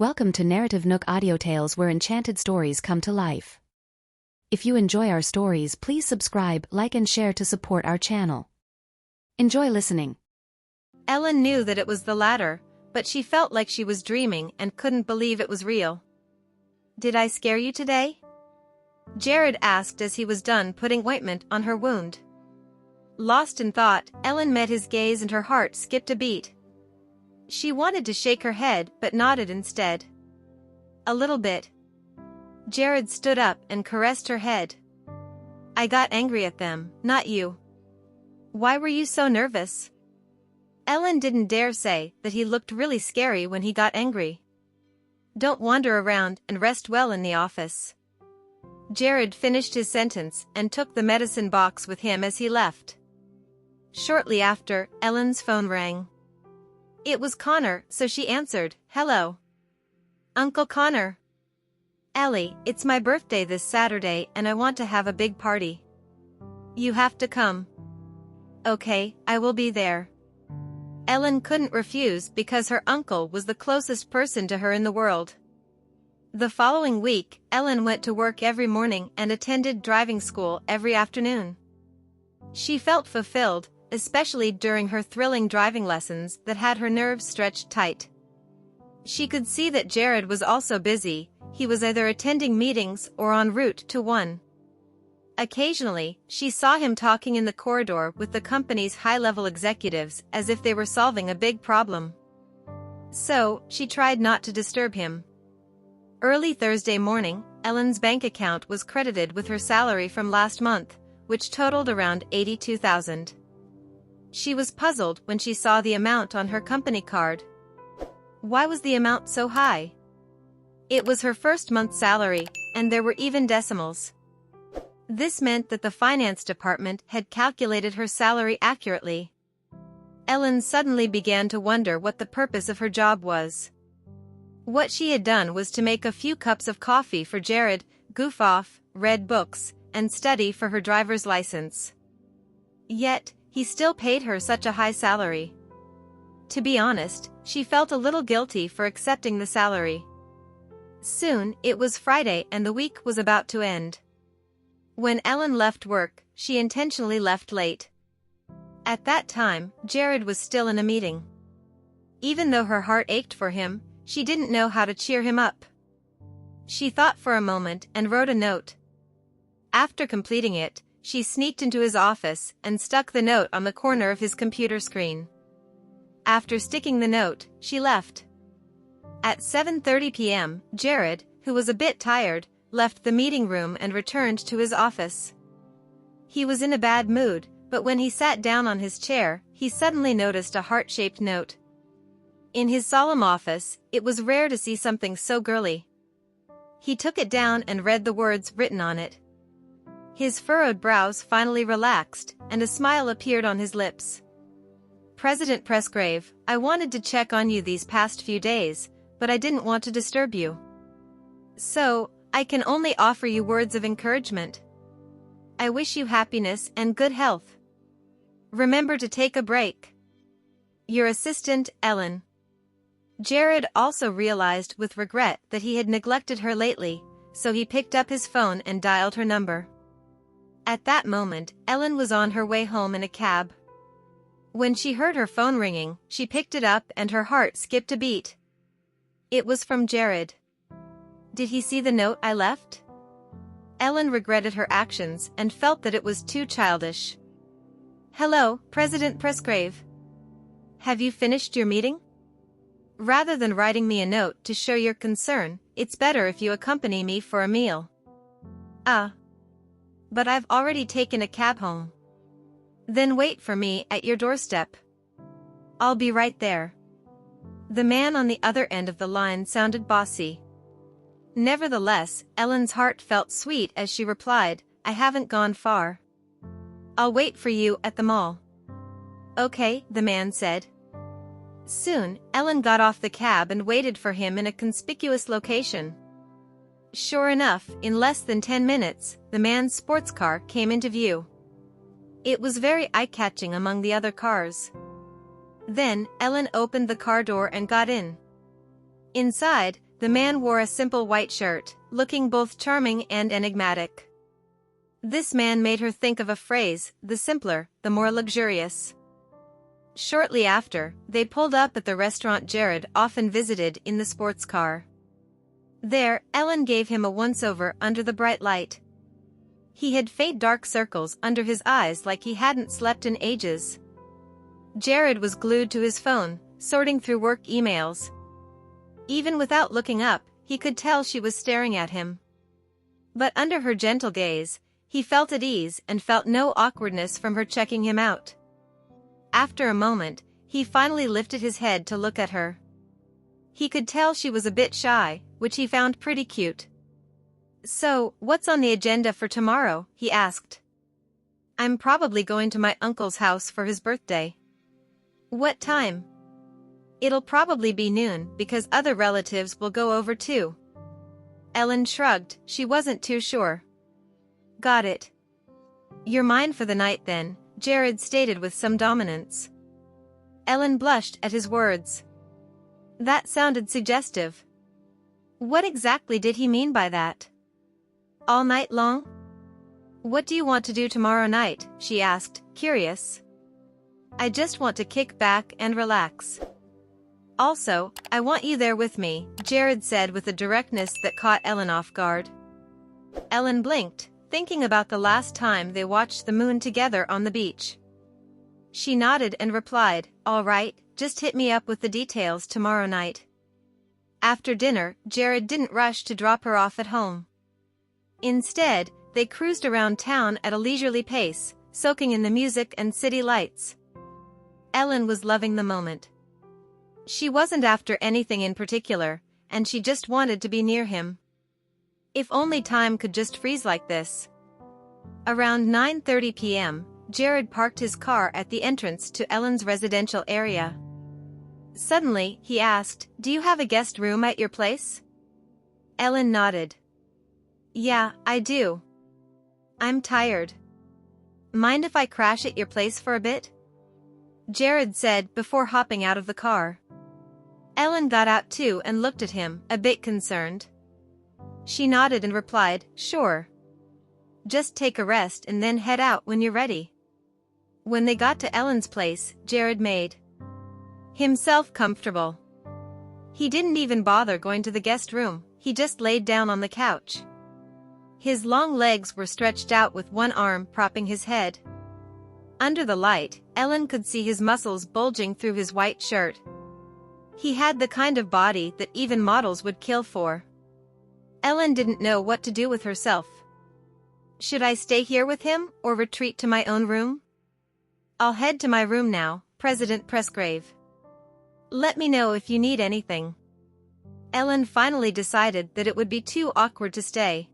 Welcome to NarrativeNook audio tales where enchanted stories come to life. If you enjoy our stories, please subscribe, like and share to support our channel. Enjoy listening. Ellen knew that it was the latter, but she felt like she was dreaming and couldn't believe it was real. "Did I scare you today?" Jared asked as he was done putting ointment on her wound. Lost in thought, Ellen met his gaze and her heart skipped a beat. She wanted to shake her head but nodded instead. "A little bit." Jared stood up and caressed her head. "I got angry at them, not you." "Why were you so nervous?" Ellen didn't dare say that he looked really scary when he got angry. "Don't wander around and rest well in the office." Jared finished his sentence and took the medicine box with him as he left. Shortly after, Ellen's phone rang. It was Connor, so she answered. "Hello. Uncle Connor." "Ellie, it's my birthday this Saturday and I want to have a big party. You have to come." "Okay, I will be there." Ellen couldn't refuse because her uncle was the closest person to her in the world. The following week, Ellen went to work every morning and attended driving school every afternoon. She felt fulfilled, especially during her thrilling driving lessons that had her nerves stretched tight. She could see that Jared was also busy. He was either attending meetings or en route to one. Occasionally, she saw him talking in the corridor with the company's high-level executives as if they were solving a big problem. So, she tried not to disturb him. Early Thursday morning, Ellen's bank account was credited with her salary from last month, which totaled around $82,000. She was puzzled when she saw the amount on her company card. Why was the amount so high? It was her first month's salary, and there were even decimals. This meant that the finance department had calculated her salary accurately. Ellen suddenly began to wonder what the purpose of her job was. What she had done was to make a few cups of coffee for Jared, goof off, read books, and study for her driver's license. Yet, he still paid her such a high salary. To be honest, she felt a little guilty for accepting the salary. Soon, it was Friday and the week was about to end. When Ellen left work, she intentionally left late. At that time, Jared was still in a meeting. Even though her heart ached for him, she didn't know how to cheer him up. She thought for a moment and wrote a note. After completing it, she sneaked into his office and stuck the note on the corner of his computer screen. After sticking the note, she left. At 7:30 p.m., Jared, who was a bit tired, left the meeting room and returned to his office. He was in a bad mood, but when he sat down on his chair, he suddenly noticed a heart-shaped note. In his solemn office, it was rare to see something so girly. He took it down and read the words written on it. His furrowed brows finally relaxed, and a smile appeared on his lips. "President Presgrave, I wanted to check on you these past few days, but I didn't want to disturb you. So, I can only offer you words of encouragement. I wish you happiness and good health. Remember to take a break. Your assistant, Ellen." Jared also realized with regret that he had neglected her lately, so he picked up his phone and dialed her number. At that moment, Ellen was on her way home in a cab. When she heard her phone ringing, she picked it up and her heart skipped a beat. It was from Jared. Did he see the note I left? Ellen regretted her actions and felt that it was too childish. "Hello, President Presgrave. Have you finished your meeting? Rather than writing me a note to show your concern, it's better if you accompany me for a meal." But I've already taken a cab home." "Then wait for me at your doorstep. I'll be right there." The man on the other end of the line sounded bossy. Nevertheless, Ellen's heart felt sweet as she replied, "I haven't gone far. I'll wait for you at the mall." "Okay," the man said. Soon, Ellen got off the cab and waited for him in a conspicuous location. Sure enough, in less than 10 minutes, the man's sports car came into view. It was very eye-catching among the other cars. Then, Ellen opened the car door and got in. Inside, the man wore a simple white shirt, looking both charming and enigmatic. This man made her think of a phrase, the simpler, the more luxurious. Shortly after, they pulled up at the restaurant Jared often visited in the sports car. There, Ellen gave him a once-over under the bright light. He had faint dark circles under his eyes like he hadn't slept in ages. Jared was glued to his phone, sorting through work emails. Even without looking up, he could tell she was staring at him. But under her gentle gaze, he felt at ease and felt no awkwardness from her checking him out. After a moment, he finally lifted his head to look at her. He could tell she was a bit shy, which he found pretty cute. "So, what's on the agenda for tomorrow?" he asked. "I'm probably going to my uncle's house for his birthday." "What time?" "It'll probably be noon because other relatives will go over too." Ellen shrugged, she wasn't too sure. "Got it. You're mine for the night then," Jared stated with some dominance. Ellen blushed at his words. That sounded suggestive. What exactly did he mean by that? All night long? "What do you want to do tomorrow night?" she asked, curious. "I just want to kick back and relax." "Also, I want you there with me," Jared said with a directness that caught Ellen off guard. Ellen blinked, thinking about the last time they watched the moon together on the beach. She nodded and replied, "All right, just hit me up with the details tomorrow night." After dinner, Jared didn't rush to drop her off at home. Instead, they cruised around town at a leisurely pace, soaking in the music and city lights. Ellen was loving the moment. She wasn't after anything in particular, and she just wanted to be near him. If only time could just freeze like this. Around 9:30 p.m., Jared parked his car at the entrance to Ellen's residential area. Suddenly, he asked, "Do you have a guest room at your place?" Ellen nodded. "Yeah, I do. I'm tired. Mind if I crash at your place for a bit?" Jared said before hopping out of the car. Ellen got out too and looked at him, a bit concerned. She nodded and replied, "Sure. Just take a rest and then head out when you're ready." When they got to Ellen's place, Jared made himself comfortable. He didn't even bother going to the guest room, he just laid down on the couch. His long legs were stretched out with one arm propping his head. Under the light, Ellen could see his muscles bulging through his white shirt. He had the kind of body that even models would kill for. Ellen didn't know what to do with herself. Should I stay here with him or retreat to my own room? "I'll head to my room now, President Pressgrave. Let me know if you need anything." Ellen finally decided that it would be too awkward to stay.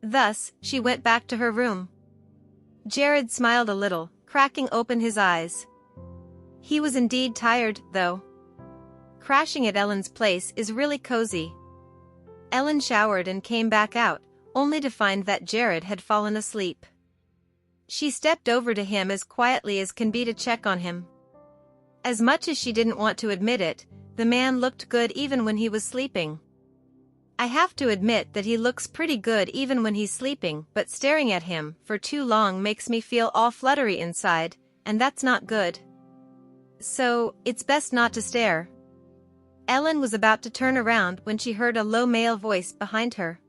Thus, she went back to her room. Jared smiled a little, cracking open his eyes. He was indeed tired, though. Crashing at Ellen's place is really cozy. Ellen showered and came back out, only to find that Jared had fallen asleep. She stepped over to him as quietly as can be to check on him. As much as she didn't want to admit it, the man looked good even when he was sleeping. "I have to admit that he looks pretty good even when he's sleeping, but staring at him for too long makes me feel all fluttery inside, and that's not good. So, it's best not to stare." Ellen was about to turn around when she heard a low male voice behind her.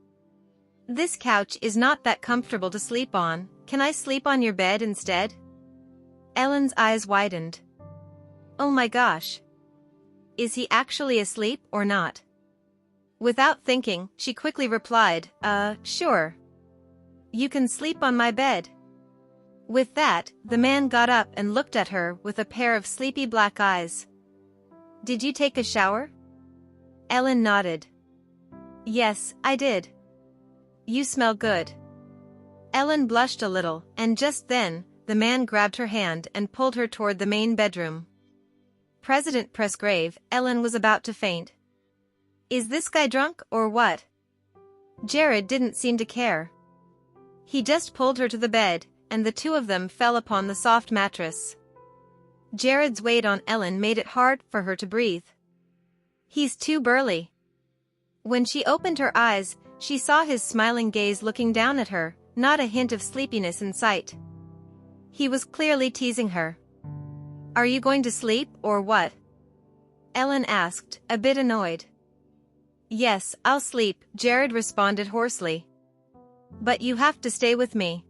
"This couch is not that comfortable to sleep on, can I sleep on your bed instead?" Ellen's eyes widened. Oh my gosh. Is he actually asleep or not? Without thinking, she quickly replied, sure. You can sleep on my bed." With that, the man got up and looked at her with a pair of sleepy black eyes. "Did you take a shower?" Ellen nodded. "Yes, I did. You smell good." Ellen blushed a little, and just then, the man grabbed her hand and pulled her toward the main bedroom. President Pressgrave, Ellen was about to faint. Is this guy drunk or what? Jared didn't seem to care. He just pulled her to the bed, and the two of them fell upon the soft mattress. Jared's weight on Ellen made it hard for her to breathe. "He's too burly. When she opened her eyes, she saw his smiling gaze looking down at her, not a hint of sleepiness in sight. He was clearly teasing her. "Are you going to sleep, or what?" Ellen asked, a bit annoyed. "Yes, I'll sleep," Jared responded hoarsely. "But you have to stay with me."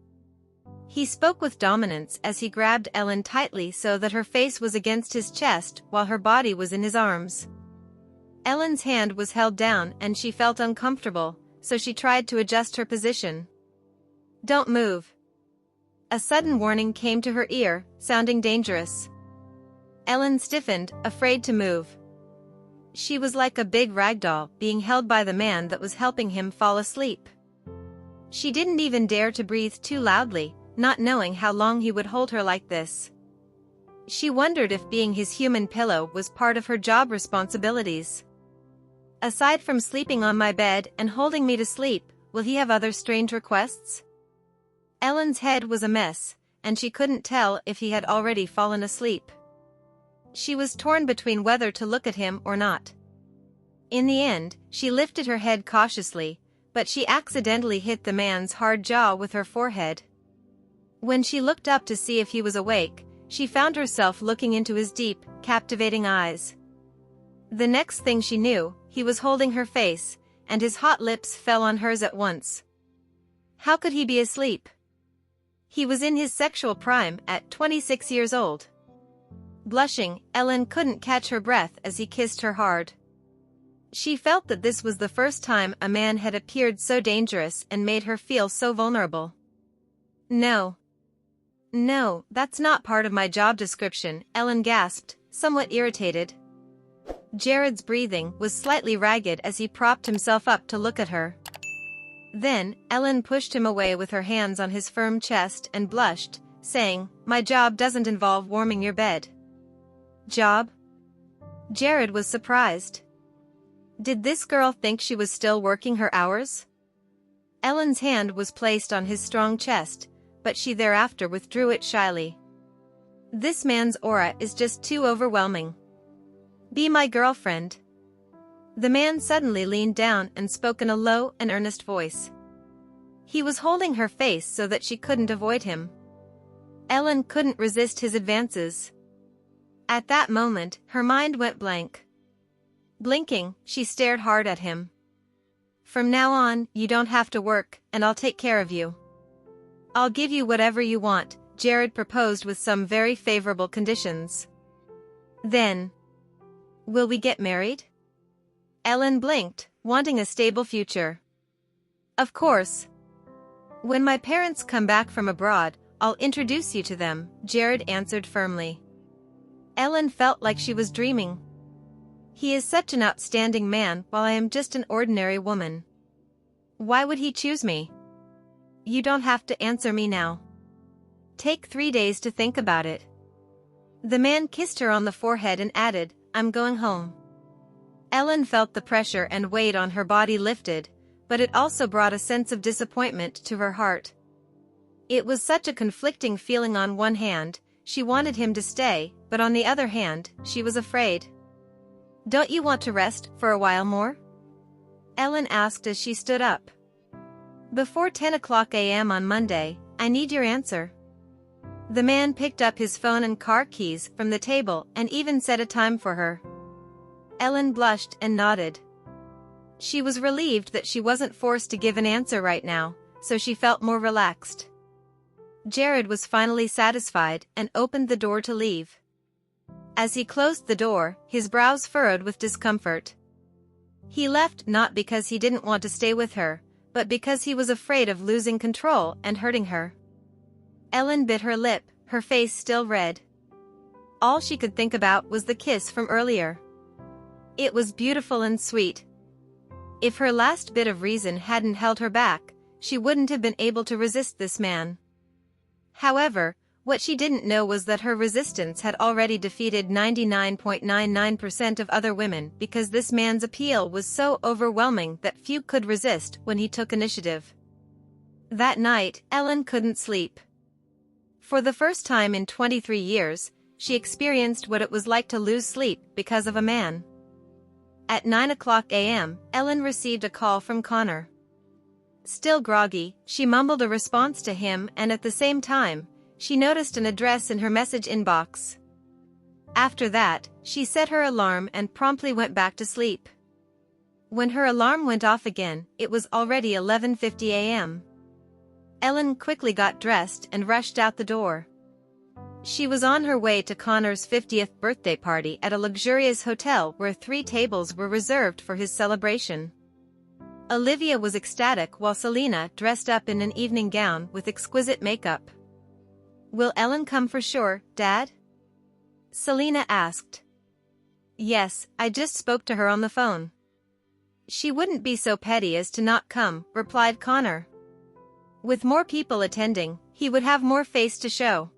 He spoke with dominance as he grabbed Ellen tightly so that her face was against his chest while her body was in his arms. Ellen's hand was held down and she felt uncomfortable, so she tried to adjust her position. "Don't move." A sudden warning came to her ear, sounding dangerous. Ellen stiffened, afraid to move. She was like a big ragdoll being held by the man that was helping him fall asleep. She didn't even dare to breathe too loudly, not knowing how long he would hold her like this. She wondered if being his human pillow was part of her job responsibilities. "Aside from sleeping on my bed and holding me to sleep, will he have other strange requests?" Ellen's head was a mess, and she couldn't tell if he had already fallen asleep. She was torn between whether to look at him or not. In the end, she lifted her head cautiously, but she accidentally hit the man's hard jaw with her forehead. When she looked up to see if he was awake, she found herself looking into his deep, captivating eyes. The next thing she knew, he was holding her face, and his hot lips fell on hers at once. How could he be asleep? He was in his sexual prime at 26 years old. Blushing, Ellen couldn't catch her breath as he kissed her hard. She felt that this was the first time a man had appeared so dangerous and made her feel so vulnerable. "No. No, that's not part of my job description," Ellen gasped, somewhat irritated. Jared's breathing was slightly ragged as he propped himself up to look at her. Then, Ellen pushed him away with her hands on his firm chest and blushed, saying, "My job doesn't involve warming your bed." "Job?" Jared was surprised. Did this girl think she was still working her hours? Ellen's hand was placed on his strong chest, but she thereafter withdrew it shyly. "This man's aura is just too overwhelming. Be my girlfriend." The man suddenly leaned down and spoke in a low and earnest voice. He was holding her face so that she couldn't avoid him. Ellen couldn't resist his advances. At that moment, her mind went blank. Blinking, she stared hard at him. "From now on, you don't have to work, and I'll take care of you. I'll give you whatever you want," Jared proposed with some very favorable conditions. "Then, will we get married?" Ellen blinked, wanting a stable future. "Of course. When my parents come back from abroad, I'll introduce you to them," Jared answered firmly. Ellen felt like she was dreaming. He is such an outstanding man while I am just an ordinary woman. Why would he choose me? You don't have to answer me now. Take 3 days to think about it. The man kissed her on the forehead and added, "I'm going home." Ellen felt the pressure and weight on her body lifted, but it also brought a sense of disappointment to her heart. It was such a conflicting feeling. On one hand, she wanted him to stay, but on the other hand, she was afraid. "Don't you want to rest for a while more?" Ellen asked as she stood up. "Before 10 o'clock a.m. on Monday, I need your answer." The man picked up his phone and car keys from the table and even set a time for her. Ellen blushed and nodded. She was relieved that she wasn't forced to give an answer right now, so she felt more relaxed. Jared was finally satisfied and opened the door to leave. As he closed the door, his brows furrowed with discomfort. He left not because he didn't want to stay with her, but because he was afraid of losing control and hurting her. Ellen bit her lip, her face still red. All she could think about was the kiss from earlier. It was beautiful and sweet. If her last bit of reason hadn't held her back, she wouldn't have been able to resist this man. However, what she didn't know was that her resistance had already defeated 99.99% of other women because this man's appeal was so overwhelming that few could resist when he took initiative. That night, Ellen couldn't sleep. For the first time in 23 years, she experienced what it was like to lose sleep because of a man. At 9 a.m., Ellen received a call from Connor. Still groggy, she mumbled a response to him, and at the same time, she noticed an address in her message inbox. After that, she set her alarm and promptly went back to sleep. When her alarm went off again, it was already 11:50 a.m. Ellen quickly got dressed and rushed out the door. She was on her way to Connor's 50th birthday party at a luxurious hotel where 3 tables were reserved for his celebration. Olivia was ecstatic while Selena dressed up in an evening gown with exquisite makeup. "Will Ellen come for sure, Dad?" Selena asked. "Yes, I just spoke to her on the phone." "She wouldn't be so petty as to not come," replied Connor. With more people attending, he would have more face to show.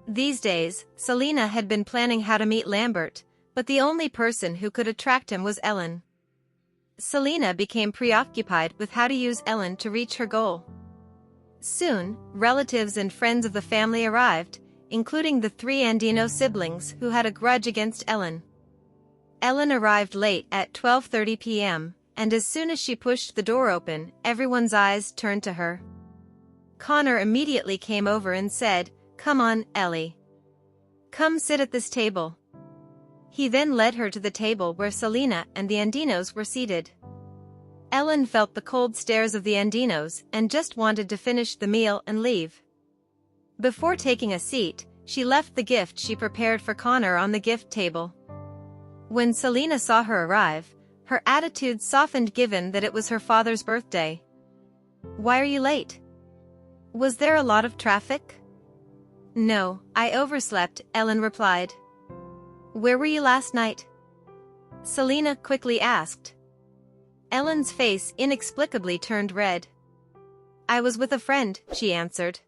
These days, Selena had been planning how to meet Lambert, but the only person who could attract him was Ellen. Selena became preoccupied with how to use Ellen to reach her goal. Soon, relatives and friends of the family arrived, including the 3 Andino siblings who had a grudge against Ellen. Ellen arrived late at 12:30 p.m., and as soon as she pushed the door open, everyone's eyes turned to her. Connor immediately came over and said, "Come on, Ellie. Come sit at this table." He then led her to the table where Selena and the Andinos were seated. Ellen felt the cold stares of the Andinos and just wanted to finish the meal and leave. Before taking a seat, she left the gift she prepared for Connor on the gift table. When Selena saw her arrive, her attitude softened given that it was her father's birthday. "Why are you late? Was there a lot of traffic?" "No, I overslept," Ellen replied. "Where were you last night?" Selena quickly asked. Ellen's face inexplicably turned red. "I was with a friend," she answered.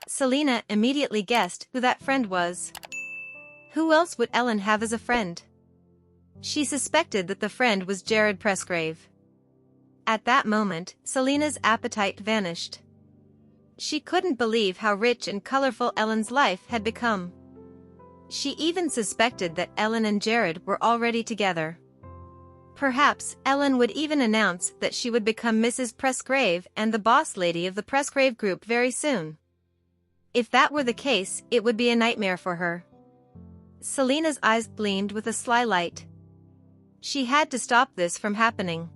Selena immediately guessed who that friend was. Who else would Ellen have as a friend? She suspected that the friend was Jared Presgrave. At that moment, Selena's appetite vanished. She couldn't believe how rich and colorful Ellen's life had become. She even suspected that Ellen and Jared were already together. Perhaps Ellen would even announce that she would become Mrs. Presgrave and the boss lady of the Presgrave Group very soon. If that were the case, it would be a nightmare for her. Selena's eyes gleamed with a sly light. She had to stop this from happening.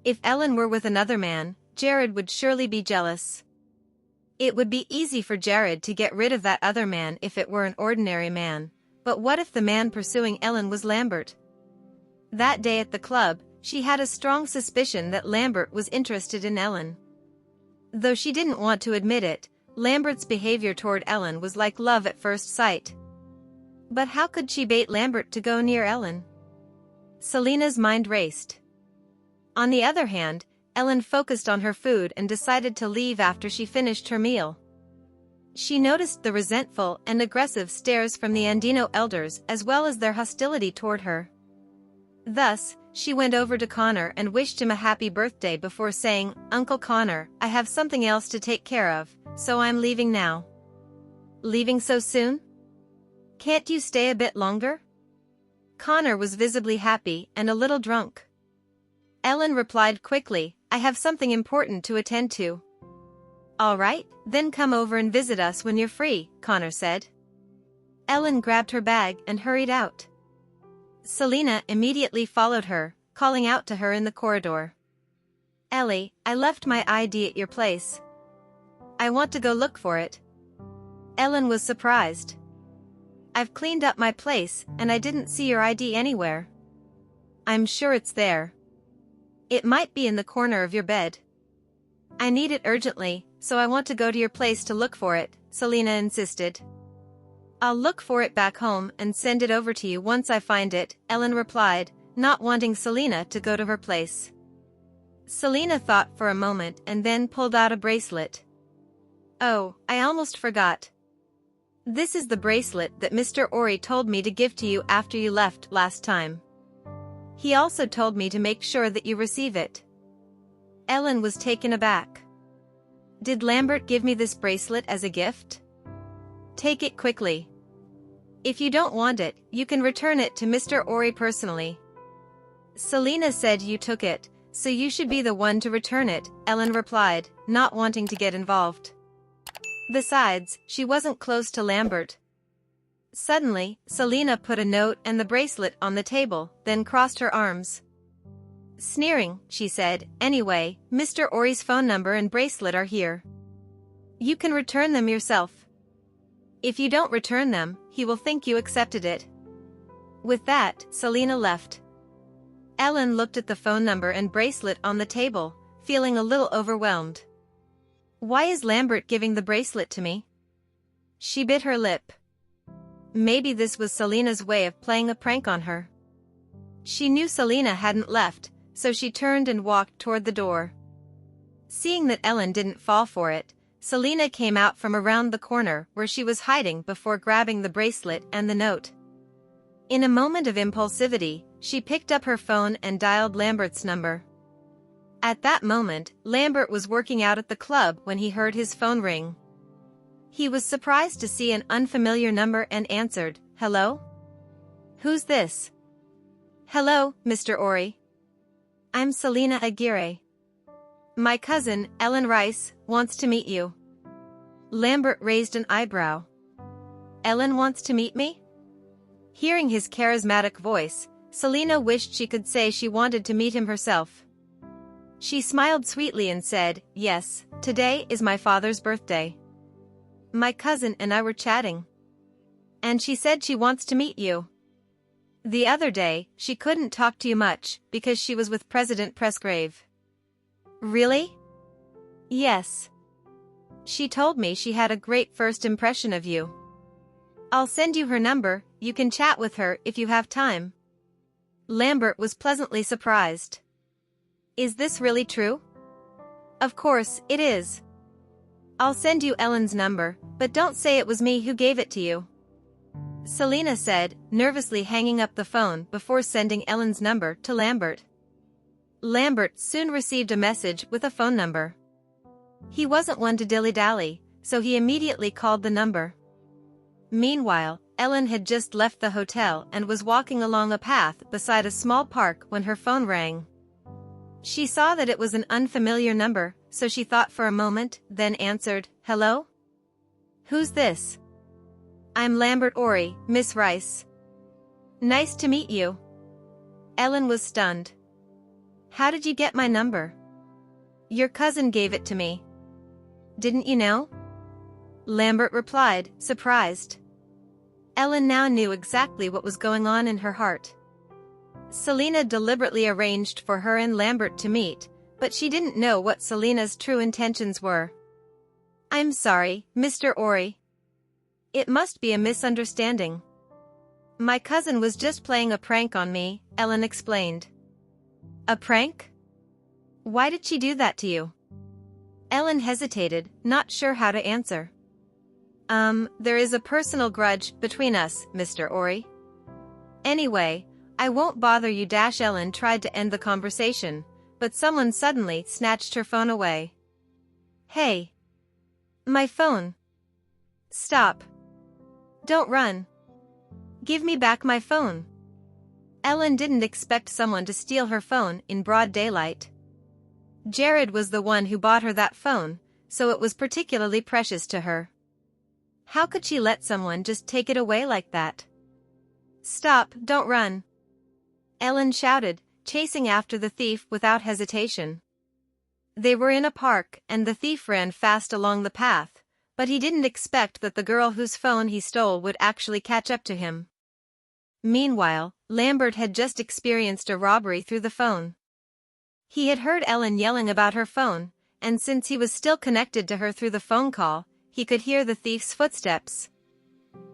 If Ellen were with another man, Jared would surely be jealous. It would be easy for Jared to get rid of that other man if it were an ordinary man, but what if the man pursuing Ellen was Lambert? That day at the club, she had a strong suspicion that Lambert was interested in Ellen. Though she didn't want to admit it, Lambert's behavior toward Ellen was like love at first sight. But how could she bait Lambert to go near Ellen? Selena's mind raced. On the other hand, Ellen focused on her food and decided to leave after she finished her meal. She noticed the resentful and aggressive stares from the Andino elders as well as their hostility toward her. Thus, she went over to Connor and wished him a happy birthday before saying, "Uncle Connor, I have something else to take care of, so I'm leaving now." "Leaving so soon? Can't you stay a bit longer?" Connor was visibly happy and a little drunk. Ellen replied quickly, "I have something important to attend to." "All right, then come over and visit us when you're free," Connor said. Ellen grabbed her bag and hurried out. Selena immediately followed her, calling out to her in the corridor. "Ellie, I left my ID at your place. I want to go look for it." Ellen was surprised. "I've cleaned up my place and I didn't see your ID anywhere." "I'm sure it's there. It might be in the corner of your bed." "I need it urgently, so I want to go to your place to look for it," Selena insisted. "I'll look for it back home and send it over to you once I find it," Ellen replied, not wanting Selena to go to her place. Selena thought for a moment and then pulled out a bracelet. "Oh, I almost forgot. This is the bracelet that Mr. Ori told me to give to you after you left last time. He also told me to make sure that you receive it." Ellen was taken aback. "Did Lambert give me this bracelet as a gift? Take it quickly. If you don't want it, you can return it to Mr. Ori personally." Selina said you took it, so you should be the one to return it, Ellen replied, not wanting to get involved. Besides, she wasn't close to Lambert. Suddenly, Selina put a note and the bracelet on the table, then crossed her arms. Sneering, she said, anyway, Mr. Ori's phone number and bracelet are here. You can return them yourself. If you don't return them, he will think you accepted it. With that, Selina left. Ellen looked at the phone number and bracelet on the table, feeling a little overwhelmed. Why is Lambert giving the bracelet to me? She bit her lip. Maybe this was Selina's way of playing a prank on her. She knew Selina hadn't left, so she turned and walked toward the door. Seeing that Ellen didn't fall for it, Selina came out from around the corner where she was hiding before grabbing the bracelet and the note. In a moment of impulsivity, she picked up her phone and dialed Lambert's number. At that moment, Lambert was working out at the club when he heard his phone ring. He was surprised to see an unfamiliar number and answered, "Hello? Who's this?" "Hello, Mr. Ori. I'm Selina Aguirre. My cousin, Ellen Rice, wants to meet you." Lambert raised an eyebrow. "Ellen wants to meet me?" Hearing his charismatic voice, Selina wished she could say she wanted to meet him herself. She smiled sweetly and said, "Yes, today is my father's birthday. My cousin and I were chatting. And she said she wants to meet you. The other day, she couldn't talk to you much because she was with President Presgrave." "Really?" "Yes. She told me she had a great first impression of you. I'll send you her number, you can chat with her if you have time." Lambert was pleasantly surprised. "Is this really true?" "Of course, it is. I'll send you Ellen's number, but don't say it was me who gave it to you," Selina said, nervously hanging up the phone before sending Ellen's number to Lambert. Lambert soon received a message with a phone number. He wasn't one to dilly-dally, so he immediately called the number. Meanwhile, Ellen had just left the hotel and was walking along a path beside a small park when her phone rang. She saw that it was an unfamiliar number, so she thought for a moment, then answered, "Hello? Who's this?" "I'm Lambert Ori, Miss Rice." "Nice to meet you." Ellen was stunned. "How did you get my number?" "Your cousin gave it to me." "Didn't you know?" Lambert replied, surprised. Ellen now knew exactly what was going on in her heart. Selina deliberately arranged for her and Lambert to meet, but she didn't know what Selina's true intentions were. "I'm sorry, Mr. Ori. It must be a misunderstanding. My cousin was just playing a prank on me," Ellen explained. "A prank? Why did she do that to you?" Ellen hesitated, not sure how to answer. There is a personal grudge between us, Mr. Ori. Anyway, I won't bother you." Ellen tried to end the conversation, but someone suddenly snatched her phone away. "Hey! My phone! Stop! Don't run! Give me back my phone!" Ellen didn't expect someone to steal her phone in broad daylight. Jared was the one who bought her that phone, so it was particularly precious to her. How could she let someone just take it away like that? "Stop, don't run!" Ellen shouted, chasing after the thief without hesitation. They were in a park and the thief ran fast along the path, but he didn't expect that the girl whose phone he stole would actually catch up to him. Meanwhile, Lambert had just experienced a robbery through the phone. He had heard Ellen yelling about her phone, and since he was still connected to her through the phone call, he could hear the thief's footsteps.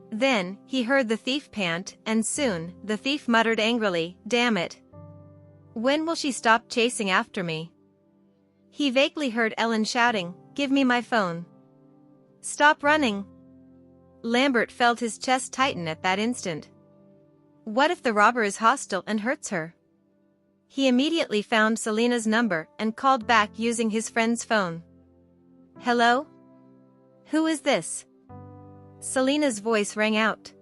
Then, he heard the thief pant, and soon, the thief muttered angrily, "Damn it! When will she stop chasing after me?" He vaguely heard Ellen shouting, "Give me my phone! Stop running!" Lambert felt his chest tighten at that instant. What if the robber is hostile and hurts her? He immediately found Selina's number and called back using his friend's phone. "Hello? Who is this?" Selina's voice rang out.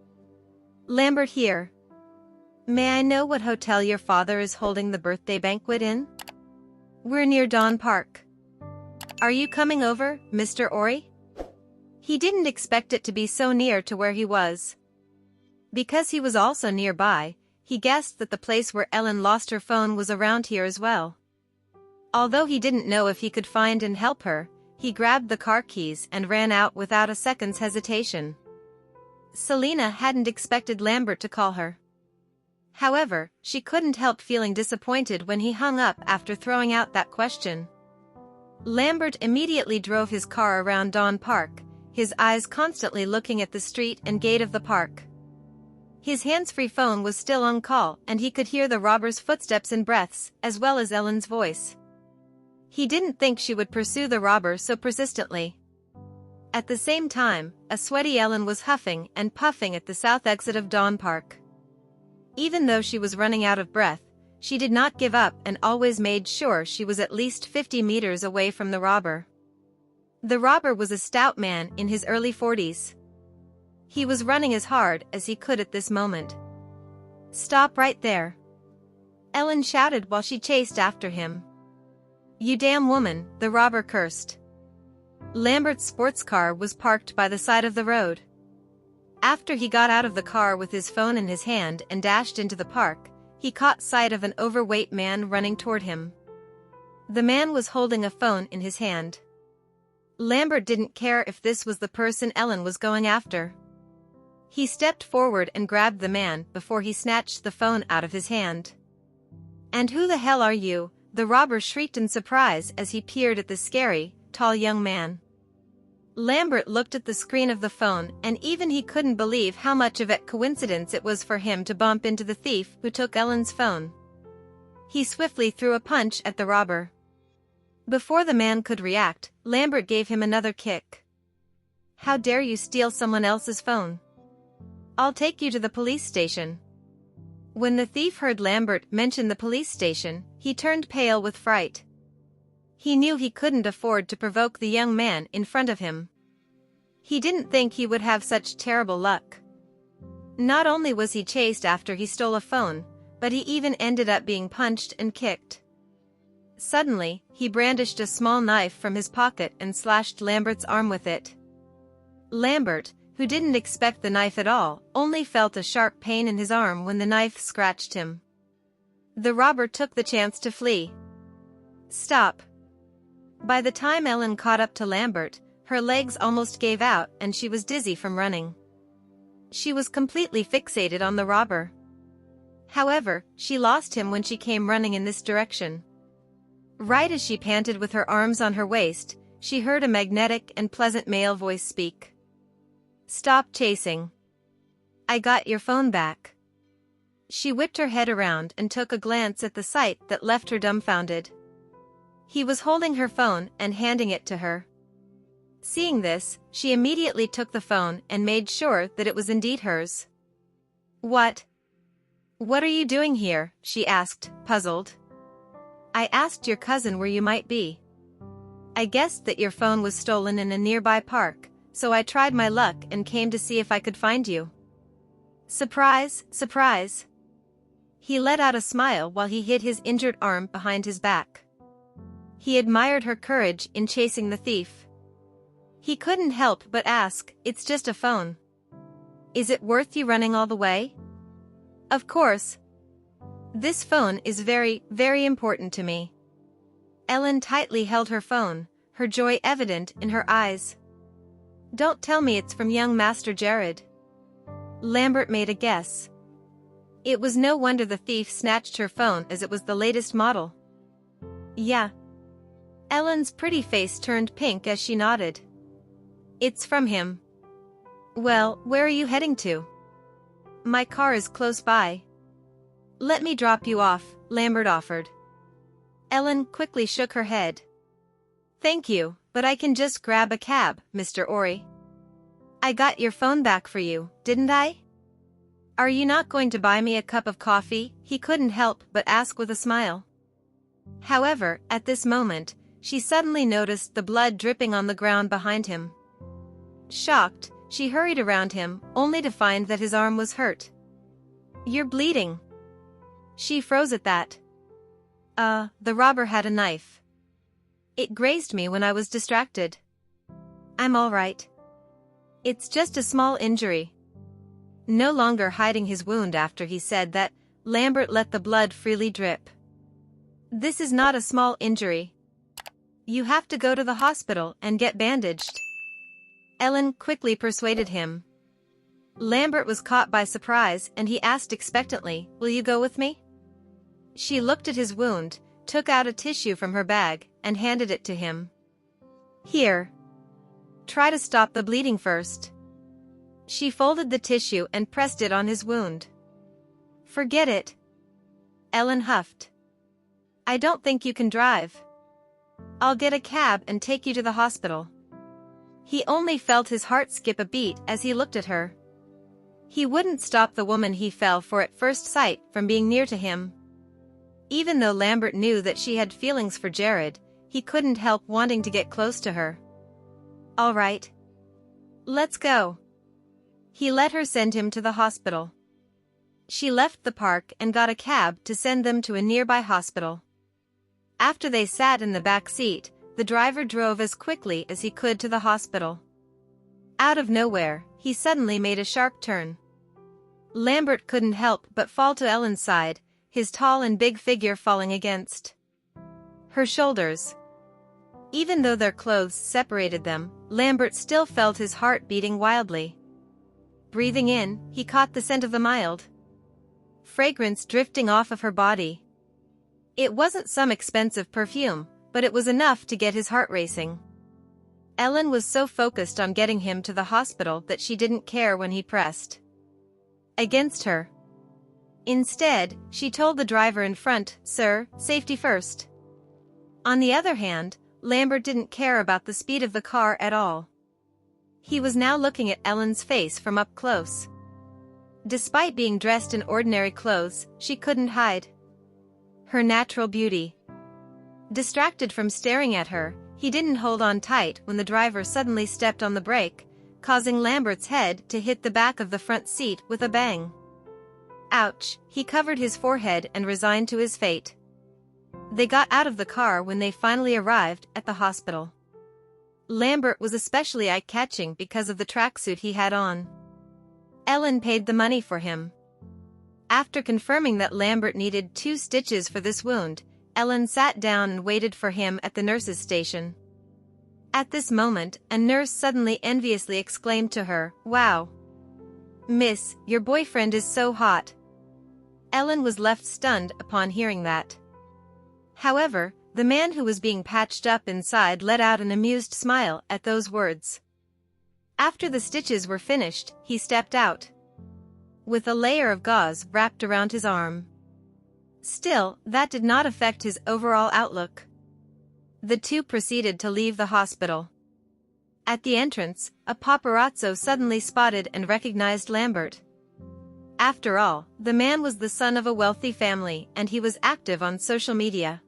"Lambert here. May I know what hotel your father is holding the birthday banquet in? We're near Dawn Park. Are you coming over, Mr. Ori? He didn't expect it to be so near to where he was. Because he was also nearby, he guessed that the place where Ellen lost her phone was around here as well. Although he didn't know if he could find and help her, he grabbed the car keys and ran out without a second's hesitation. Selena hadn't expected Lambert to call her. However, she couldn't help feeling disappointed when he hung up after throwing out that question. Lambert immediately drove his car around Dawn Park, his eyes constantly looking at the street and gate of the park. His hands-free phone was still on call and he could hear the robber's footsteps and breaths, as well as Ellen's voice. He didn't think she would pursue the robber so persistently. At the same time, a sweaty Ellen was huffing and puffing at the south exit of Dawn Park. Even though she was running out of breath, she did not give up and always made sure she was at least 50 meters away from the robber. The robber was a stout man in his early 40s. He was running as hard as he could at this moment. "Stop right there!" Ellen shouted while she chased after him. "You damn woman," the robber cursed. Lambert's sports car was parked by the side of the road. After he got out of the car with his phone in his hand and dashed into the park, he caught sight of an overweight man running toward him. The man was holding a phone in his hand. Lambert didn't care if this was the person Ellen was going after. He stepped forward and grabbed the man before he snatched the phone out of his hand. "And who the hell are you?" the robber shrieked in surprise as he peered at the scary, tall young man. Lambert looked at the screen of the phone and even he couldn't believe how much of a coincidence it was for him to bump into the thief who took Ellen's phone. He swiftly threw a punch at the robber. Before the man could react, Lambert gave him another kick. "How dare you steal someone else's phone? I'll take you to the police station." When the thief heard Lambert mention the police station, he turned pale with fright. He knew he couldn't afford to provoke the young man in front of him. He didn't think he would have such terrible luck. Not only was he chased after he stole a phone, but he even ended up being punched and kicked. Suddenly, he brandished a small knife from his pocket and slashed Lambert's arm with it. Lambert, who didn't expect the knife at all, only felt a sharp pain in his arm when the knife scratched him. The robber took the chance to flee. "Stop!" By the time Ellen caught up to Lambert, her legs almost gave out and she was dizzy from running. She was completely fixated on the robber. However, she lost him when she came running in this direction. Right as she panted with her arms on her waist, she heard a magnetic and pleasant male voice speak. "Stop chasing. I got your phone back." She whipped her head around and took a glance at the sight that left her dumbfounded. He was holding her phone and handing it to her. Seeing this, she immediately took the phone and made sure that it was indeed hers. What are you doing here?" she asked, puzzled. "I asked your cousin where you might be. I guessed that your phone was stolen in a nearby park, so I tried my luck and came to see if I could find you." "Surprise, surprise." He let out a smile while he hid his injured arm behind his back. He admired her courage in chasing the thief. He couldn't help but ask, "It's just a phone. Is it worth you running all the way?" "Of course. This phone is very, very important to me." Ellen tightly held her phone, her joy evident in her eyes. "Don't tell me it's from young Master Jared." Lambert made a guess. It was no wonder the thief snatched her phone as it was the latest model. "Yeah." Ellen's pretty face turned pink as she nodded. "It's from him." "Well, where are you heading to?" "My car is close by." "Let me drop you off," Lambert offered. Ellen quickly shook her head. "Thank you, but I can just grab a cab, Mr. Ori. I got your phone back for you, didn't I?" "Are you not going to buy me a cup of coffee?" he couldn't help but ask with a smile. However, at this moment, she suddenly noticed the blood dripping on the ground behind him. Shocked, she hurried around him, only to find that his arm was hurt. "You're bleeding." She froze at that. The robber had a knife. It grazed me when I was distracted. I'm all right. It's just a small injury. No longer hiding his wound after he said that, Lambert let the blood freely drip. This is not a small injury. You have to go to the hospital and get bandaged. Ellen quickly persuaded him. Lambert was caught by surprise and he asked expectantly, "Will you go with me?" She looked at his wound, took out a tissue from her bag, and handed it to him. Here. Try to stop the bleeding first. She folded the tissue and pressed it on his wound. Forget it. Ellen huffed. I don't think you can drive. I'll get a cab and take you to the hospital. He only felt his heart skip a beat as he looked at her. He wouldn't stop the woman he fell for at first sight from being near to him. Even though Lambert knew that she had feelings for Jared, he couldn't help wanting to get close to her. All right. Let's go. He let her send him to the hospital. She left the park and got a cab to send them to a nearby hospital. After they sat in the back seat, the driver drove as quickly as he could to the hospital. Out of nowhere, he suddenly made a sharp turn. Lambert couldn't help but fall to Ellen's side, his tall and big figure falling against her shoulders. Even though their clothes separated them, Lambert still felt his heart beating wildly. Breathing in, he caught the scent of the mild fragrance drifting off of her body. It wasn't some expensive perfume, but it was enough to get his heart racing. Ellen was so focused on getting him to the hospital that she didn't care when he pressed against her. Instead, she told the driver in front, "Sir, safety first." On the other hand, Lambert didn't care about the speed of the car at all. He was now looking at Ellen's face from up close. Despite being dressed in ordinary clothes, she couldn't hide her natural beauty. Distracted from staring at her, he didn't hold on tight when the driver suddenly stepped on the brake, causing Lambert's head to hit the back of the front seat with a bang. Ouch, he covered his forehead and resigned to his fate. They got out of the car when they finally arrived at the hospital. Lambert was especially eye-catching because of the tracksuit he had on. Ellen paid the money for him. After confirming that Lambert needed 2 stitches for this wound, Ellen sat down and waited for him at the nurse's station. At this moment, a nurse suddenly enviously exclaimed to her, "Wow! Miss, your boyfriend is so hot." Ellen was left stunned upon hearing that. However, the man who was being patched up inside let out an amused smile at those words. After the stitches were finished, he stepped out with a layer of gauze wrapped around his arm. Still, that did not affect his overall outlook. The two proceeded to leave the hospital. At the entrance, a paparazzo suddenly spotted and recognized Lambert. After all, the man was the son of a wealthy family and he was active on social media.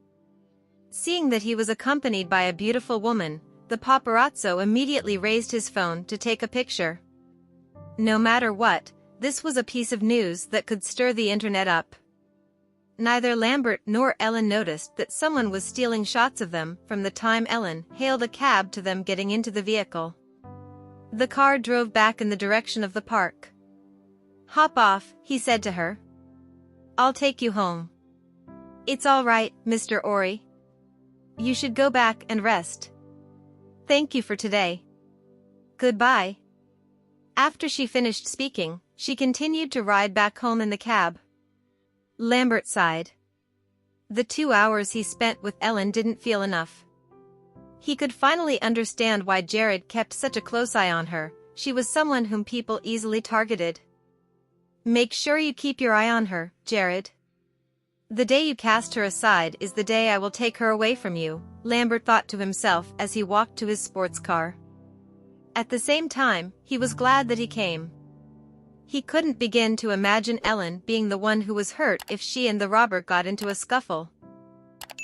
Seeing that he was accompanied by a beautiful woman, the paparazzo immediately raised his phone to take a picture. No matter what, this was a piece of news that could stir the internet up. Neither Lambert nor Ellen noticed that someone was stealing shots of them from the time Ellen hailed a cab to them getting into the vehicle. The car drove back in the direction of the park. "Hop off," he said to her. "I'll take you home." "It's all right, Mr. Ori. You should go back and rest. Thank you for today. Goodbye." After she finished speaking, she continued to ride back home in the cab. Lambert sighed. The 2 hours he spent with Ellen didn't feel enough. He could finally understand why Jared kept such a close eye on her. She was someone whom people easily targeted. "Make sure you keep your eye on her, Jared. The day you cast her aside is the day I will take her away from you," Lambert thought to himself as he walked to his sports car. At the same time, he was glad that he came. He couldn't begin to imagine Ellen being the one who was hurt if she and the robber got into a scuffle.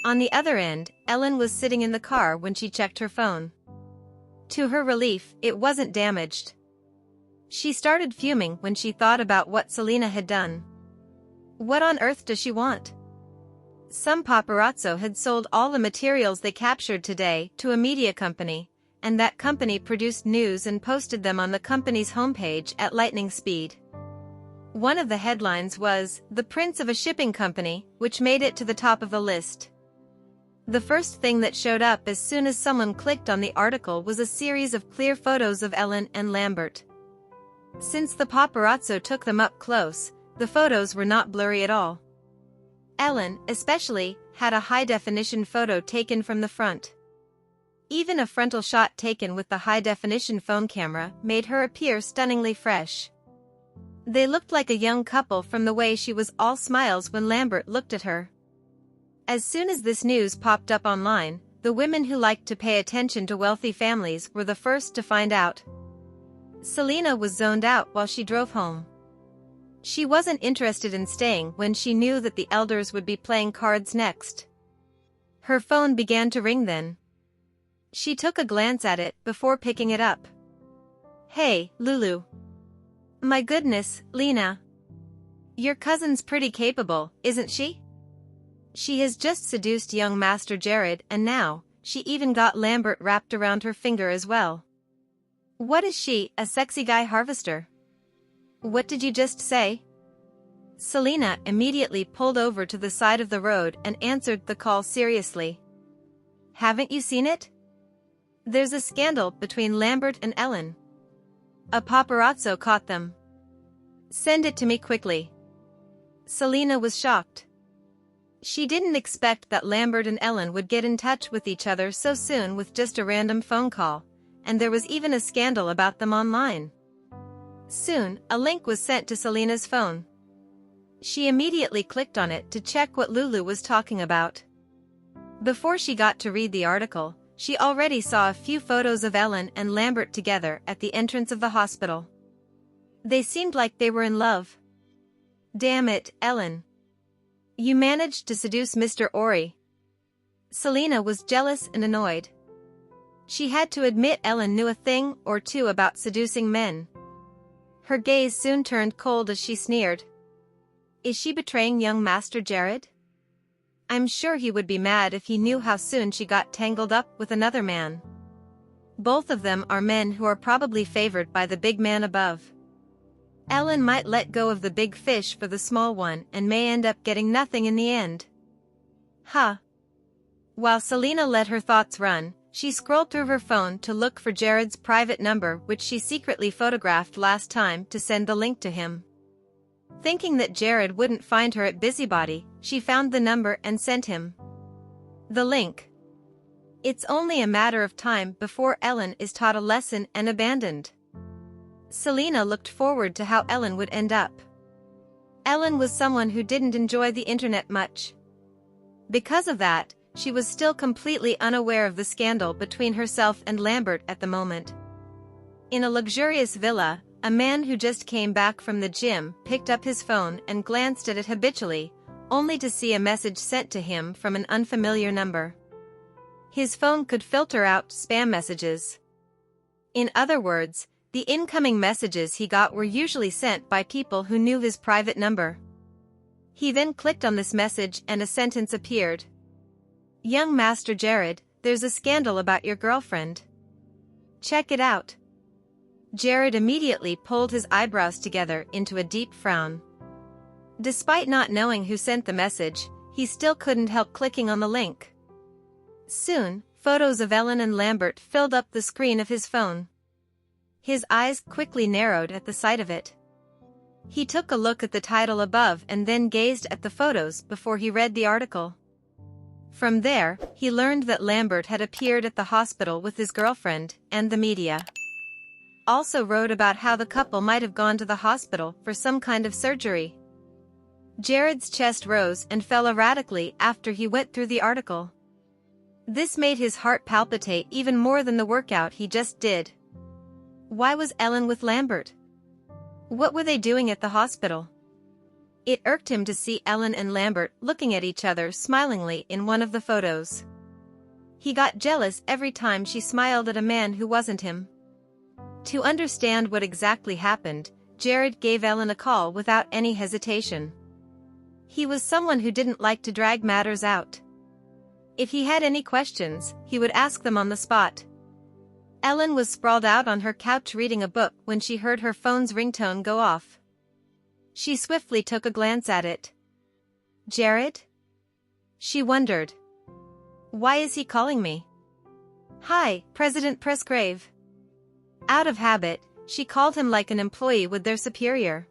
On the other end, Ellen was sitting in the car when she checked her phone. To her relief, it wasn't damaged. She started fuming when she thought about what Selena had done. What on earth does she want? Some paparazzo had sold all the materials they captured today to a media company, and that company produced news and posted them on the company's homepage at lightning speed. One of the headlines was, "The Prince of a Shipping Company," which made it to the top of the list. The first thing that showed up as soon as someone clicked on the article was a series of clear photos of Ellen and Lambert. Since the paparazzo took them up close, the photos were not blurry at all. Ellen, especially, had a high-definition photo taken from the front. Even a frontal shot taken with the high-definition phone camera made her appear stunningly fresh. They looked like a young couple from the way she was all smiles when Lambert looked at her. As soon as this news popped up online, the women who liked to pay attention to wealthy families were the first to find out. Selena was zoned out while she drove home. She wasn't interested in staying when she knew that the elders would be playing cards next. Her phone began to ring then. She took a glance at it before picking it up. "Hey, Lulu." "My goodness, Lena. Your cousin's pretty capable, isn't she? She has just seduced young Master Jared and now, she even got Lambert wrapped around her finger as well. What is she, a sexy guy harvester?" "What did you just say?" Selena immediately pulled over to the side of the road and answered the call seriously. "Haven't you seen it? There's a scandal between Lambert and Ellen. A paparazzo caught them. Send it to me quickly." Selena was shocked. She didn't expect that Lambert and Ellen would get in touch with each other so soon with just a random phone call, and there was even a scandal about them online. Soon, a link was sent to Selena's phone. She immediately clicked on it to check what Lulu was talking about. Before she got to read the article, she already saw a few photos of Ellen and Lambert together at the entrance of the hospital. They seemed like they were in love. "Damn it, Ellen. You managed to seduce Mr. Ori." Selena was jealous and annoyed. She had to admit Ellen knew a thing or two about seducing men. Her gaze soon turned cold as she sneered. "Is she betraying young Master Jared? I'm sure he would be mad if he knew how soon she got tangled up with another man. Both of them are men who are probably favored by the big man above. Ellen might let go of the big fish for the small one and may end up getting nothing in the end." Huh. While Selena let her thoughts run, she scrolled through her phone to look for Jared's private number, which she secretly photographed last time, to send the link to him. Thinking that Jared wouldn't find her at Busybody, she found the number and sent him the link. It's only a matter of time before Ellen is taught a lesson and abandoned. Selena looked forward to how Ellen would end up. Ellen was someone who didn't enjoy the internet much. Because of that, she was still completely unaware of the scandal between herself and Lambert at the moment. In a luxurious villa, a man who just came back from the gym picked up his phone and glanced at it habitually, only to see a message sent to him from an unfamiliar number. His phone could filter out spam messages. In other words, the incoming messages he got were usually sent by people who knew his private number. He then clicked on this message and a sentence appeared. "Young Master Jared, there's a scandal about your girlfriend. Check it out." Jared immediately pulled his eyebrows together into a deep frown. Despite not knowing who sent the message, he still couldn't help clicking on the link. Soon, photos of Ellen and Lambert filled up the screen of his phone. His eyes quickly narrowed at the sight of it. He took a look at the title above and then gazed at the photos before he read the article. From there, he learned that Lambert had appeared at the hospital with his girlfriend, and the media also wrote about how the couple might have gone to the hospital for some kind of surgery. Jared's chest rose and fell erratically after he went through the article. This made his heart palpitate even more than the workout he just did. Why was Ellen with Lambert? What were they doing at the hospital? It irked him to see Ellen and Lambert looking at each other smilingly in one of the photos. He got jealous every time she smiled at a man who wasn't him. To understand what exactly happened, Jared gave Ellen a call without any hesitation. He was someone who didn't like to drag matters out. If he had any questions, he would ask them on the spot. Ellen was sprawled out on her couch reading a book when she heard her phone's ringtone go off. She swiftly took a glance at it. Jared? She wondered. Why is he calling me? Hi, President Presgrave. Out of habit, she called him like an employee with their superior.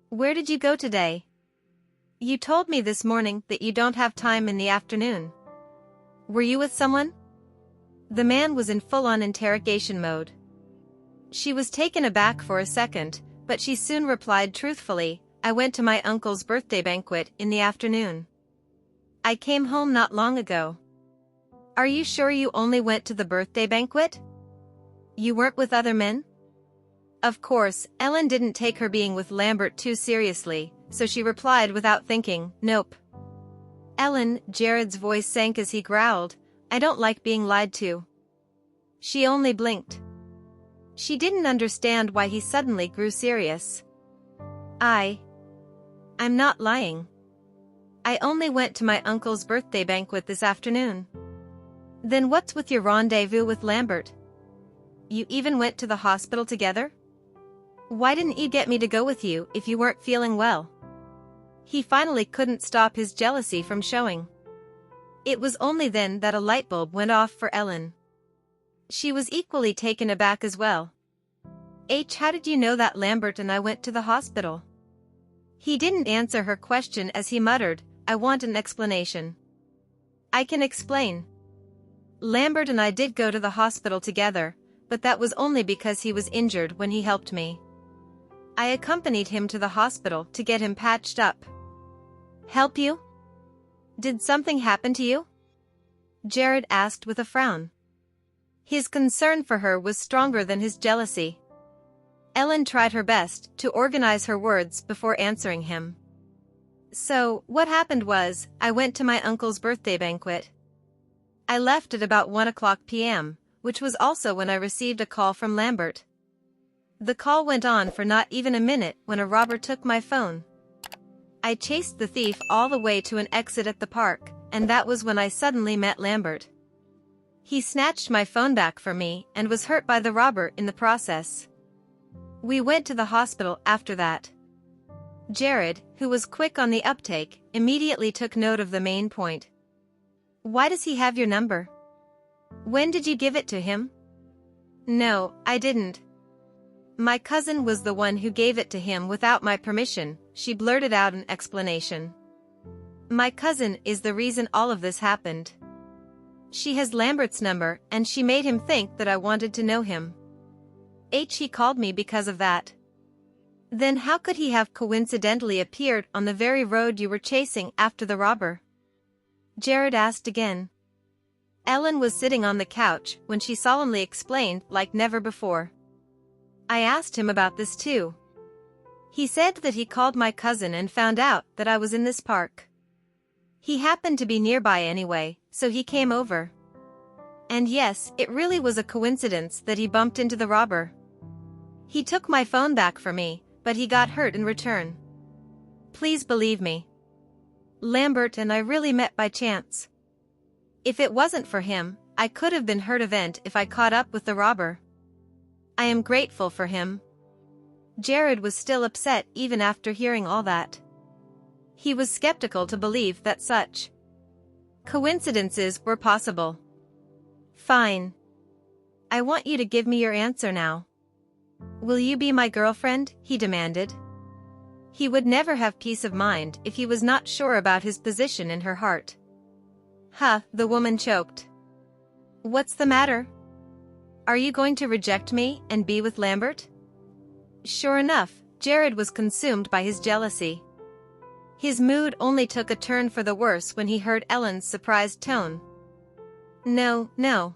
Where did you go today? You told me this morning that you don't have time in the afternoon. Were you with someone? The man was in full-on interrogation mode. She was taken aback for a second, but she soon replied truthfully, I went to my uncle's birthday banquet in the afternoon. I came home not long ago. Are you sure you only went to the birthday banquet? You weren't with other men? Of course, Ellen didn't take her being with Lambert too seriously, so she replied without thinking, nope. Ellen, Jared's voice sank as he growled, I don't like being lied to. She only blinked. She didn't understand why he suddenly grew serious. I'm not lying. I only went to my uncle's birthday banquet this afternoon. Then what's with your rendezvous with Lambert? You even went to the hospital together? Why didn't you get me to go with you if you weren't feeling well? He finally couldn't stop his jealousy from showing. It was only then that a light bulb went off for Ellen. She was equally taken aback as well. How did you know that Lambert and I went to the hospital? He didn't answer her question as he muttered, I want an explanation. I can explain. Lambert and I did go to the hospital together, but that was only because he was injured when he helped me. I accompanied him to the hospital to get him patched up. Help you? Did something happen to you? Jared asked with a frown. His concern for her was stronger than his jealousy. Ellen tried her best to organize her words before answering him. So, what happened was, I went to my uncle's birthday banquet. I left at about 1:00 p.m., which was also when I received a call from Lambert. The call went on for not even a minute when a robber took my phone. I chased the thief all the way to an exit at the park, and that was when I suddenly met Lambert. He snatched my phone back from me and was hurt by the robber in the process. We went to the hospital after that. Jared, who was quick on the uptake, immediately took note of the main point. Why does he have your number? When did you give it to him? No, I didn't. My cousin was the one who gave it to him without my permission, she blurted out an explanation. My cousin is the reason all of this happened. She has Lambert's number and she made him think that I wanted to know him. He called me because of that. Then how could he have coincidentally appeared on the very road you were chasing after the robber? Jared asked again. Ellen was sitting on the couch when she solemnly explained like never before. I asked him about this too. He said that he called my cousin and found out that I was in this park. He happened to be nearby anyway, so he came over. And yes, it really was a coincidence that he bumped into the robber. He took my phone back for me, but he got hurt in return. Please believe me. Lambert and I really met by chance. If it wasn't for him, I could have been hurt event if I caught up with the robber. I am grateful for him. Jared was still upset even after hearing all that. He was skeptical to believe that such coincidences were possible. Fine. I want you to give me your answer now. Will you be my girlfriend? He demanded. He would never have peace of mind if he was not sure about his position in her heart. The woman choked. What's the matter? Are you going to reject me and be with Lambert? Sure enough, Jared was consumed by his jealousy. His mood only took a turn for the worse when he heard Ellen's surprised tone. No.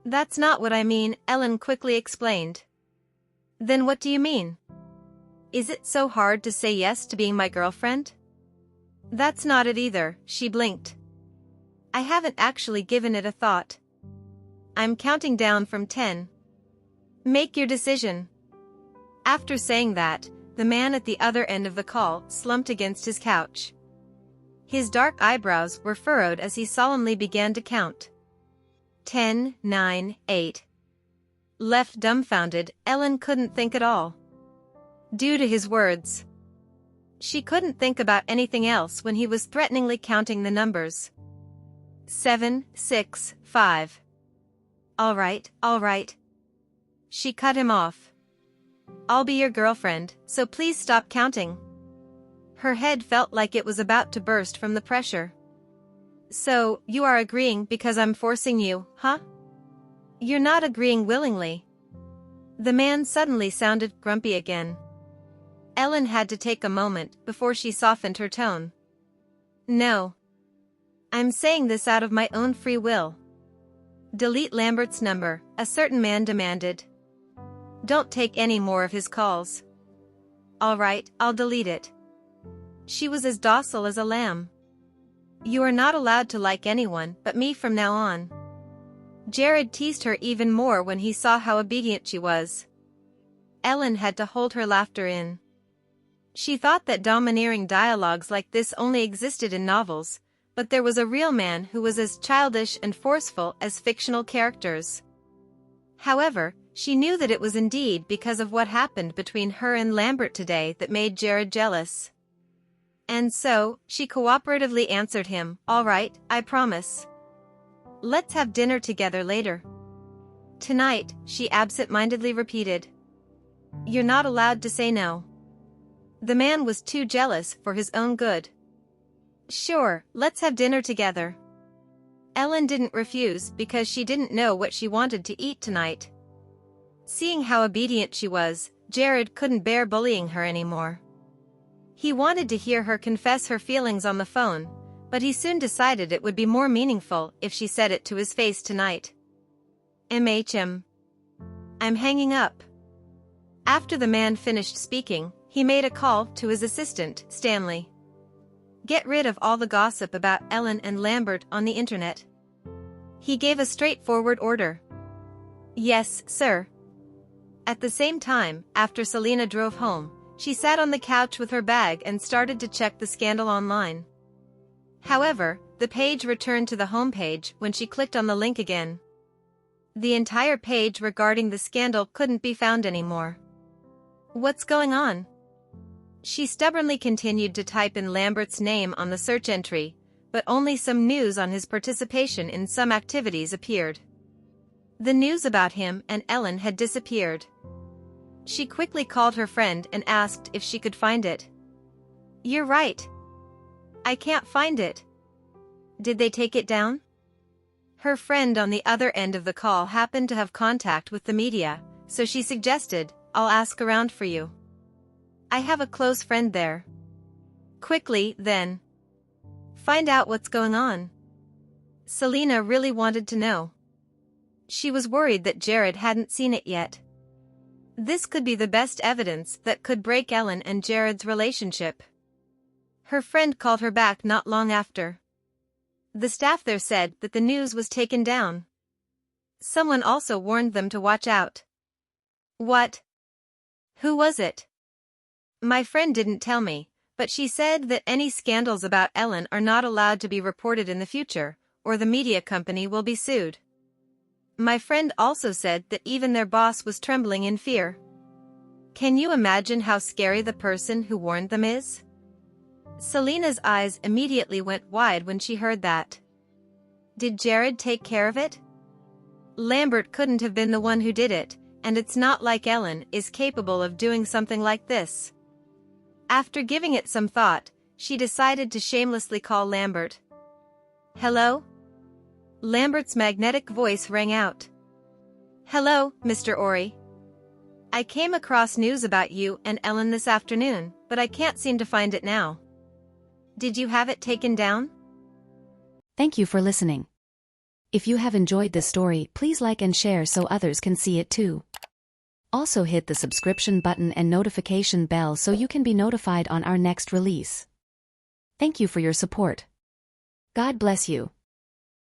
That's not what I mean, Ellen quickly explained. Then what do you mean? Is it so hard to say yes to being my girlfriend? That's not it either, she blinked. I haven't actually given it a thought. I'm counting down from 10. Make your decision. After saying that, the man at the other end of the call slumped against his couch. His dark eyebrows were furrowed as he solemnly began to count. 10, 9, 8. Left dumbfounded, Ellen couldn't think at all. Due to his words, she couldn't think about anything else when he was threateningly counting the numbers. 7, 6, 5. All right. She cut him off. I'll be your girlfriend, so please stop counting. Her head felt like it was about to burst from the pressure. So, you are agreeing because I'm forcing you, huh? You're not agreeing willingly. The man suddenly sounded grumpy again. Ellen had to take a moment before she softened her tone. No. I'm saying this out of my own free will. Delete Lambert's number, a certain man demanded. Don't take any more of his calls. All right, I'll delete it. She was as docile as a lamb. You are not allowed to like anyone but me from now on. Jared teased her even more when he saw how obedient she was. Ellen had to hold her laughter in. She thought that domineering dialogues like this only existed in novels, but there was a real man who was as childish and forceful as fictional characters. However, she knew that it was indeed because of what happened between her and Lambert today that made Jared jealous. And so, she cooperatively answered him, all right, I promise. Let's have dinner together later. Tonight, she absent-mindedly repeated. You're not allowed to say no. The man was too jealous for his own good. Sure, let's have dinner together. Ellen didn't refuse because she didn't know what she wanted to eat tonight. Seeing how obedient she was, Jared couldn't bear bullying her anymore. He wanted to hear her confess her feelings on the phone, but he soon decided it would be more meaningful if she said it to his face tonight. I'm hanging up. After the man finished speaking, he made a call to his assistant, Stanley. Get rid of all the gossip about Ellen and Lambert on the internet. He gave a straightforward order. Yes, sir. At the same time, after Selena drove home, she sat on the couch with her bag and started to check the scandal online. However, the page returned to the homepage when she clicked on the link again. The entire page regarding the scandal couldn't be found anymore. What's going on? She stubbornly continued to type in Lambert's name on the search entry, but only some news on his participation in some activities appeared. The news about him and Ellen had disappeared. She quickly called her friend and asked if she could find it. You're right. I can't find it. Did they take it down? Her friend on the other end of the call happened to have contact with the media, so she suggested, I'll ask around for you. I have a close friend there. Quickly, then. Find out what's going on. Selena really wanted to know. She was worried that Jared hadn't seen it yet. This could be the best evidence that could break Ellen and Jared's relationship. Her friend called her back not long after. The staff there said that the news was taken down. Someone also warned them to watch out. What? Who was it? My friend didn't tell me, but she said that any scandals about Ellen are not allowed to be reported in the future, or the media company will be sued. My friend also said that even their boss was trembling in fear. Can you imagine how scary the person who warned them is? Selena's eyes immediately went wide when she heard that. Did Jared take care of it? Lambert couldn't have been the one who did it, and it's not like Ellen is capable of doing something like this. After giving it some thought, she decided to shamelessly call Lambert. Hello? Lambert's magnetic voice rang out. Hello, Mr. Ori. I came across news about you and Ellen this afternoon, but I can't seem to find it now. Did you have it taken down? Thank you for listening. If you have enjoyed this story, please like and share so others can see it too. Also hit the subscription button and notification bell so you can be notified on our next release. Thank you for your support. God bless you.